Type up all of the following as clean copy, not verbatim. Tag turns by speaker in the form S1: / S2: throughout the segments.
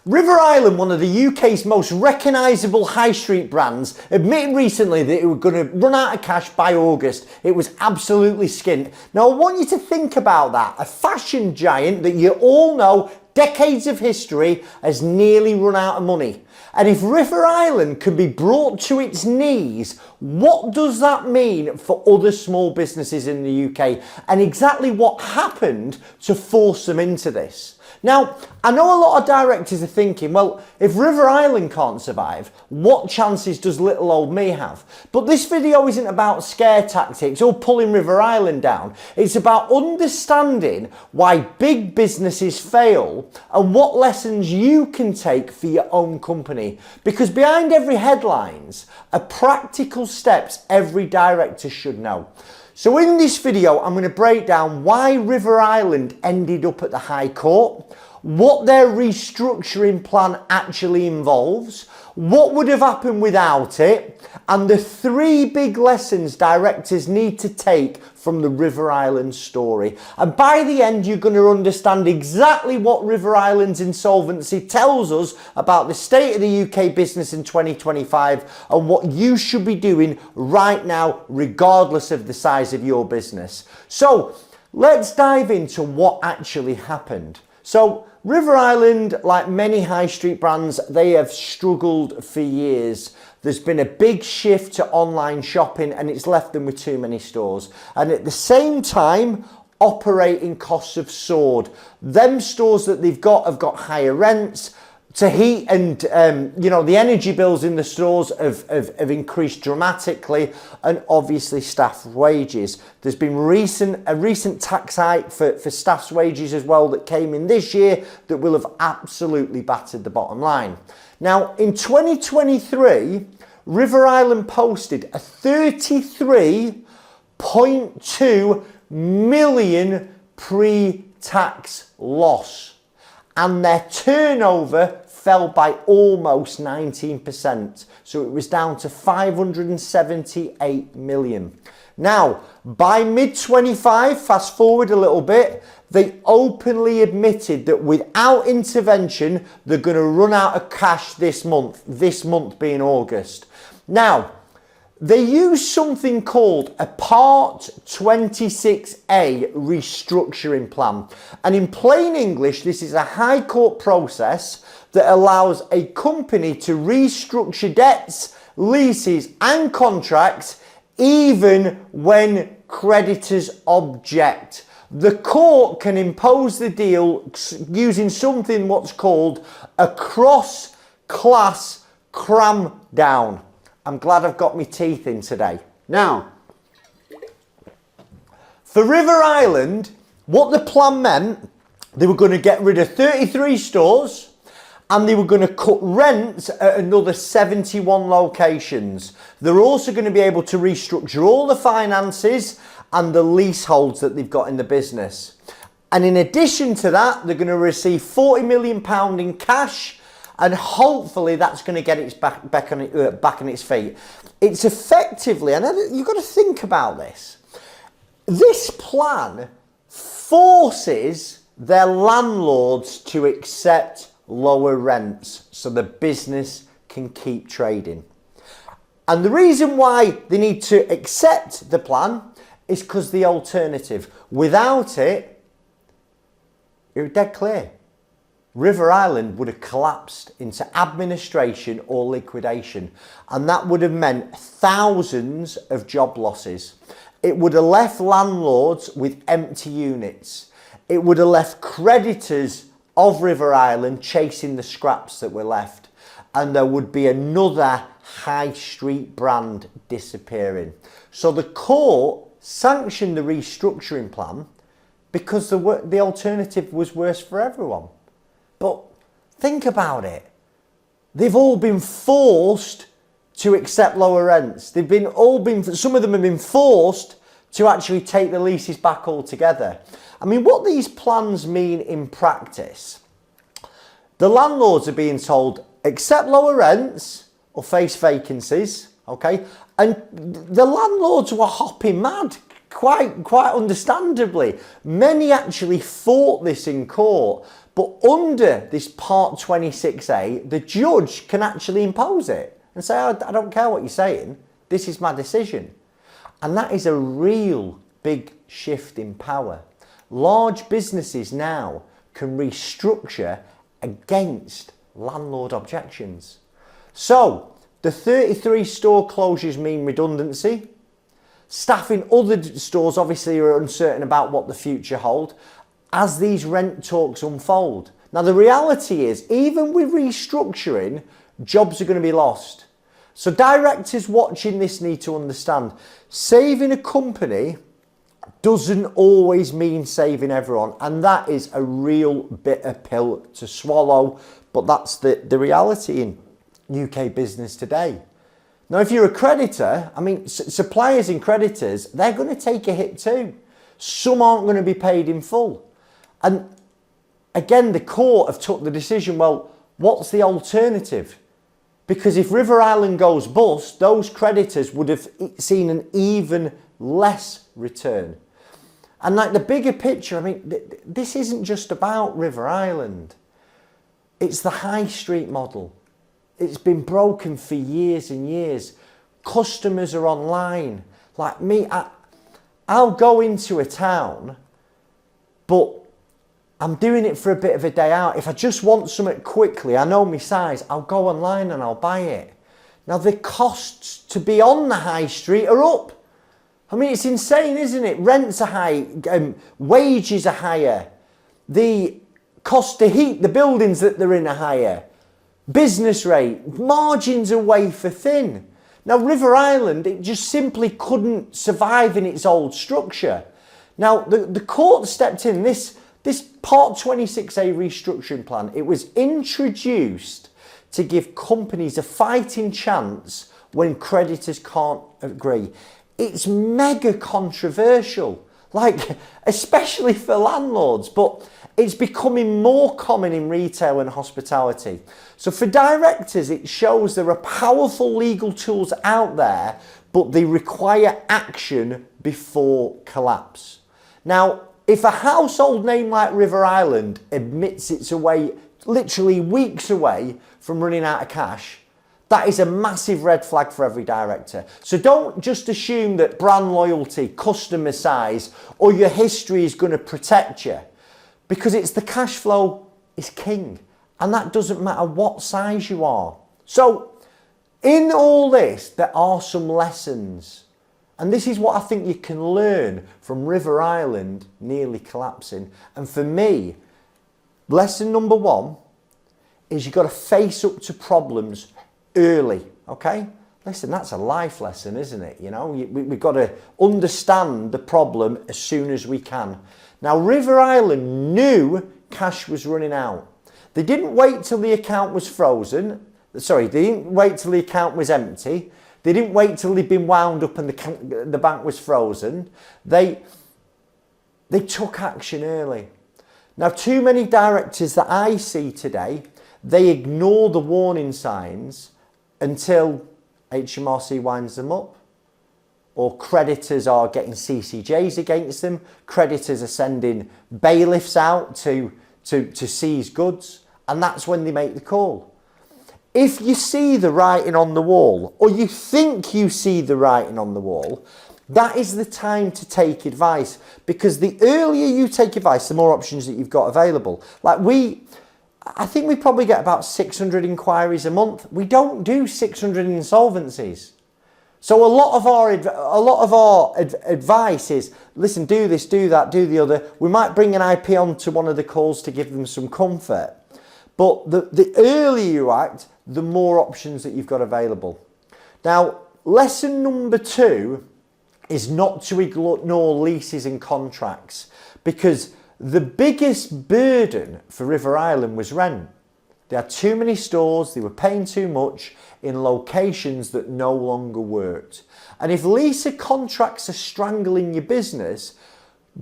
S1: River Island, one of the UK's most recognisable high street brands, admitted recently that it was going to run out of cash by August. It was absolutely skint. Now I want you to think about that. A fashion giant that you all know, decades of history, has nearly run out of money. And if River Island can be brought to its knees, what does that mean for other small businesses in the UK? And exactly what happened to force them into this? Now, I know a lot of directors are thinking, well, if River Island can't survive, what chances does little old me have? But this video isn't about scare tactics or pulling River Island down. It's about understanding why big businesses fail and what lessons you can take for your own company. Because behind every headlines are practical steps every director should know. So in this video, I'm going to break down why River Island ended up at the High Court, what their restructuring plan actually involves, what would have happened without it, and the 3 big lessons directors need to take from the River Island story. And by the end, you're going to understand exactly what River Island's insolvency tells us about the state of the UK business in 2025 and what you should be doing right now, regardless of the size of your business. So let's dive into what actually happened. So River Island, like many high street brands, they have struggled for years. There's been a big shift to online shopping and it's left them with too many stores. And at the same time, operating costs have soared. Them stores that they've got have got higher rents. To heat and, the energy bills in the stores have increased dramatically, and obviously staff wages. There's been a recent tax hike for staff's wages as well that came in this year that will have absolutely battered the bottom line. Now, in 2023, River Island posted a 33.2 million pre-tax loss, and their turnover fell by almost 19%. So it was down to 578 million. Now, by mid-25, fast forward a little bit, they openly admitted that without intervention, they're going to run out of cash this month being August. Now, they use something called a Part 26A restructuring plan. And in plain English, this is a High Court process that allows a company to restructure debts, leases and contracts even when creditors object. The court can impose the deal using something what's called a cross-class cram down. I'm glad I've got my teeth in today. Now, for River Island, what the plan meant, they were going to get rid of 33 stores and they were going to cut rents at another 71 locations. They're also going to be able to restructure all the finances and the leaseholds that they've got in the business. And in addition to that, they're going to receive £40 million in cash, and hopefully that's going to get its back on its feet. It's effectively, and you've got to think about this, this plan forces their landlords to accept lower rents so the business can keep trading. And the reason why they need to accept the plan is because the alternative, without it, you're dead clear. River Island would have collapsed into administration or liquidation, and that would have meant thousands of job losses. It would have left landlords with empty units. It would have left creditors of River Island chasing the scraps that were left, and there would be another high street brand disappearing. So the court sanctioned the restructuring plan because the alternative was worse for everyone. But think about it. They've all been forced to accept lower rents. Some of them have been forced to actually take the leases back altogether. I mean, what these plans mean in practice, the landlords are being told, accept lower rents or face vacancies, okay? And the landlords were hopping mad, quite understandably. Many actually fought this in court. But under this Part 26A, the judge can actually impose it and say, I don't care what you're saying, this is my decision. And that is a real big shift in power. Large businesses now can restructure against landlord objections. So, the 33 store closures mean redundancy. Staff in other stores obviously are uncertain about what the future holds as these rent talks unfold. Now the reality is, even with restructuring, jobs are going to be lost. So directors watching this need to understand, saving a company doesn't always mean saving everyone, and that is a real bitter pill to swallow, but that's the reality in UK business today. Now, if you're a creditor, I mean, suppliers and creditors, they're going to take a hit too. Some aren't going to be paid in full. And again, the court have took the decision, well, what's the alternative? Because if River Island goes bust, those creditors would have seen an even less return. And like the bigger picture, I mean, this isn't just about River Island. It's the high street model. It's been broken for years and years. Customers are online. Like me, I'll go into a town, but I'm doing it for a bit of a day out. If I just want something quickly, I know my size, I'll go online and I'll buy it. Now the costs to be on the high street are up. I mean, it's insane, isn't it? Rents are high, wages are higher. The cost to heat the buildings that they're in are higher. Business rate, margins are wafer thin. Now River Island, it just simply couldn't survive in its old structure. Now the court stepped in. This Part 26A restructuring plan, it was introduced to give companies a fighting chance when creditors can't agree. It's mega controversial, like especially for landlords, but it's becoming more common in retail and hospitality. So for directors, it shows there are powerful legal tools out there, but they require action before collapse. Now, if a household name like River Island admits it's away, literally weeks away from running out of cash, that is a massive red flag for every director. So don't just assume that brand loyalty, customer size, or your history is going to protect you, because it's the cash flow is king, and that doesn't matter what size you are. So in all this, there are some lessons. And this is what I think you can learn from River Island nearly collapsing. And for me, lesson number one is you've got to face up to problems early, okay? Listen, that's a life lesson, isn't it? You know, we've got to understand the problem as soon as we can. Now, River Island knew cash was running out. They didn't wait till the account was frozen. Sorry, they didn't wait till the account was empty. They didn't wait till they'd been wound up and the bank was frozen. They took action early. Now, too many directors that I see today, they ignore the warning signs until HMRC winds them up, or creditors are getting CCJs against them. Creditors are sending bailiffs out to seize goods, and that's when they make the call. If you see the writing on the wall, or you think you see the writing on the wall, that is the time to take advice, because the earlier you take advice, the more options that you've got available. Like I think we probably get about 600 inquiries a month. We don't do 600 insolvencies. So a lot of our advice is, listen, do this, do that, do the other. We might bring an IP onto one of the calls to give them some comfort. But the earlier you act, the more options that you've got available. Now, lesson number two is not to ignore leases and contracts, because the biggest burden for River Island was rent. They had too many stores, they were paying too much in locations that no longer worked. And if lease contracts are strangling your business,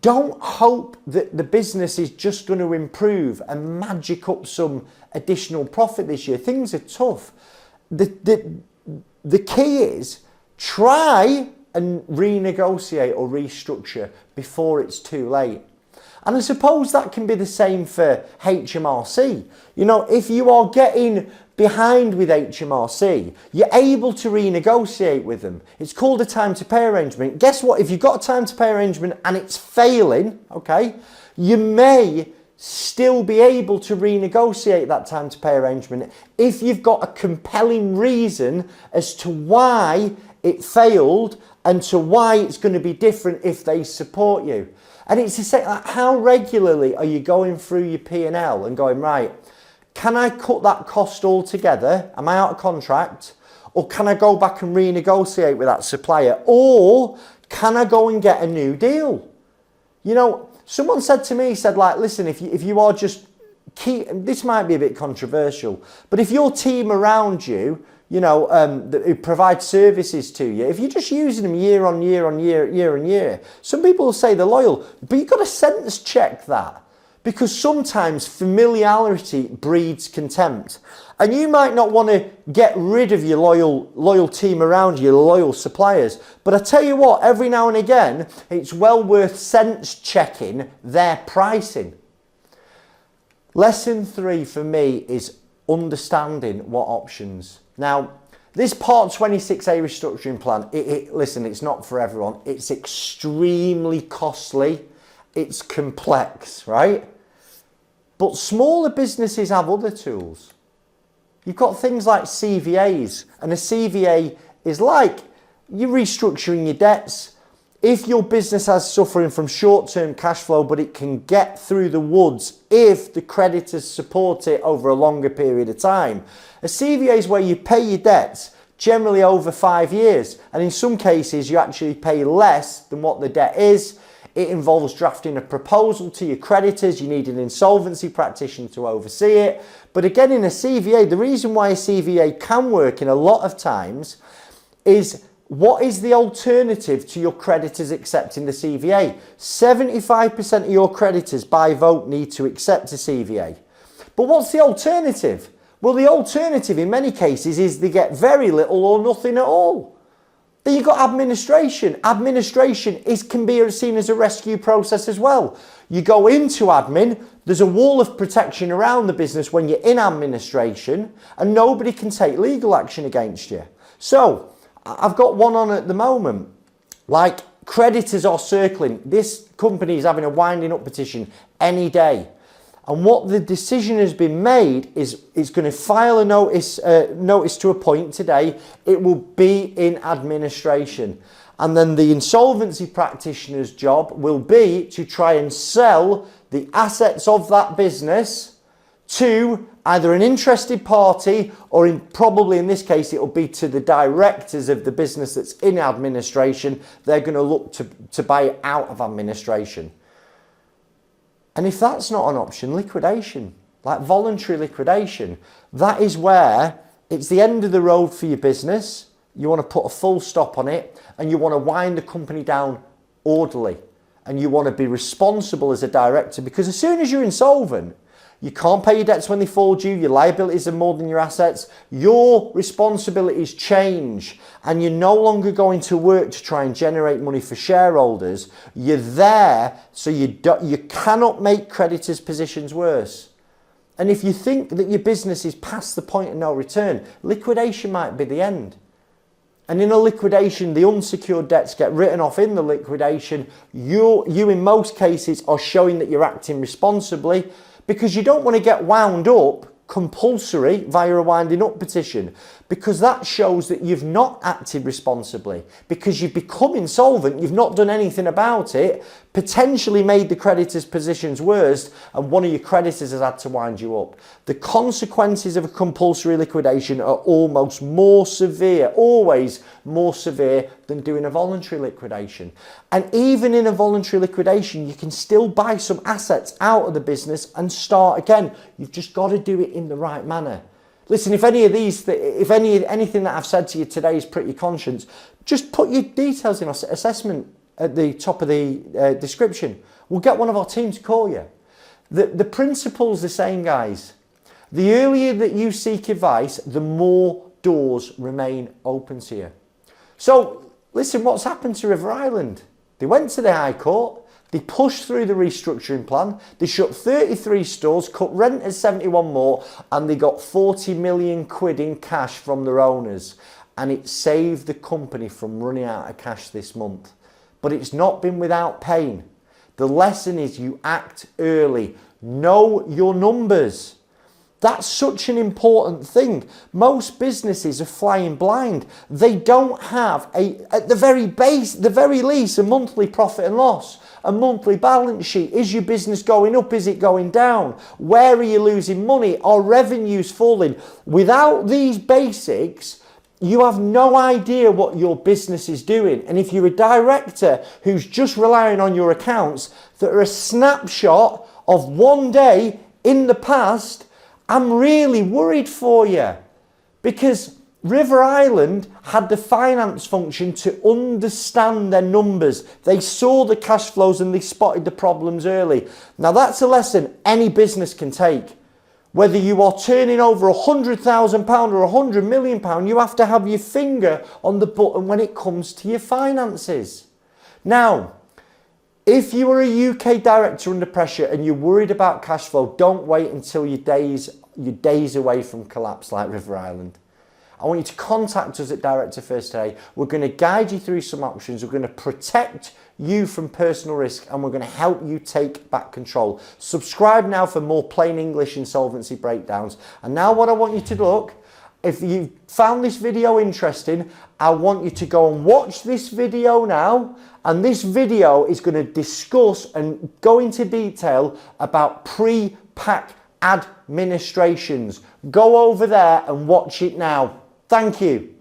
S1: don't hope that the business is just going to improve and magic up some additional profit this year. Things are tough. The key is try and renegotiate or restructure before it's too late. And I suppose that can be the same for HMRC. You know, if you are getting behind with HMRC, you're able to renegotiate with them. It's called a time to pay arrangement. Guess what? If you've got a time to pay arrangement and it's failing, okay, you may still be able to renegotiate that time to pay arrangement if you've got a compelling reason as to why it failed and to why it's going to be different if they support you. And it's the same, like, how regularly are you going through your P&L and going, right, can I cut that cost altogether? Am I out of contract? Or can I go back and renegotiate with that supplier? Or can I go and get a new deal? You know, someone said to me, said like, listen, if you are just this might be a bit controversial, but if your team around you, you know, who provide services to you, if you're just using them year on year on year, some people will say they're loyal, but you've got to sense check that, because sometimes familiarity breeds contempt. And you might not want to get rid of your loyal team around you, your loyal suppliers. But I tell you what, every now and again, it's well worth sense checking their pricing. Lesson 3 for me is understanding what options. Now, this Part 26A restructuring plan, listen, it's not for everyone. It's extremely costly. It's complex, right? But smaller businesses have other tools. You've got things like CVAs, and a CVA is like you're restructuring your debts. If your business has suffering from short-term cash flow, but it can get through the woods if the creditors support it over a longer period of time. A CVA is where you pay your debts generally over 5 years, and in some cases you actually pay less than what the debt is. It involves drafting a proposal to your creditors. You need an insolvency practitioner to oversee it. But again, in a CVA, the reason why a CVA can work in a lot of times is, what is the alternative to your creditors accepting the CVA? 75% of your creditors by vote need to accept a CVA. But what's the alternative? Well, the alternative in many cases is they get very little or nothing at all. Then you've got administration. Administration can be seen as a rescue process as well. You go into admin, there's a wall of protection around the business when you're in administration, and nobody can take legal action against you. So, I've got one on at the moment. Like, creditors are circling. This company is having a winding up petition any day. And what the decision has been made is it's going to file a notice to appoint today. It will be in administration. And then the insolvency practitioner's job will be to try and sell the assets of that business to either an interested party, or probably in this case it will be to the directors of the business that's in administration. They're going to look to buy it out of administration. And if that's not an option, liquidation, like voluntary liquidation, that is where it's the end of the road for your business. You want to put a full stop on it, and you want to wind the company down orderly, and you want to be responsible as a director, because as soon as you're insolvent, you can't pay your debts when they fall due, your liabilities are more than your assets, your responsibilities change, and you're no longer going to work to try and generate money for shareholders. You're there so you cannot make creditors' positions worse. And if you think that your business is past the point of no return, liquidation might be the end. And in a liquidation, the unsecured debts get written off in the liquidation. You in most cases are showing that you're acting responsibly, because you don't want to get wound up compulsory via a winding up petition, because that shows that you've not acted responsibly, because you've become insolvent, you've not done anything about it, potentially made the creditors' positions worse, and one of your creditors has had to wind you up. The consequences of a compulsory liquidation are always more severe than doing a voluntary liquidation. And even in a voluntary liquidation, you can still buy some assets out of the business and start again. You've just got to do it in the right manner. Listen, if anything that I've said to you today is pretty conscious, just put your details in our assessment at the top of the description. We'll get one of our team to call you. The principle's the same, guys. The earlier that you seek advice, the more doors remain open to you. So, listen, what's happened to River Island? They went to the High Court. They pushed through the restructuring plan. They shut 33 stores, cut rent at 71 more, and they got 40 million quid in cash from their owners. And it saved the company from running out of cash this month. But it's not been without pain. The lesson is you act early. Know your numbers. That's such an important thing. Most businesses are flying blind. They don't have at the very least, a monthly profit and loss, a monthly balance sheet. Is your business going up? Is it going down? Where are you losing money? Are revenues falling? Without these basics, you have no idea what your business is doing. And if you're a director who's just relying on your accounts that are a snapshot of one day in the past, I'm really worried for you, because River Island had the finance function to understand their numbers. They saw the cash flows and they spotted the problems early. Now that's a lesson any business can take. Whether you are turning over £100,000 or £100 million, you have to have your finger on the button when it comes to your finances. Now, if you are a UK director under pressure and you're worried about cash flow, don't wait until you're days away from collapse like River Island. I want you to contact us at Director First today. We're going to guide you through some options. We're going to protect you from personal risk, and we're going to help you take back control. Subscribe now for more plain English insolvency breakdowns. And now what I want you to look, if you found this video interesting, I want you to go and watch this video now. And this video is going to discuss and go into detail about pre-pack administrations. Go over there and watch it now. Thank you.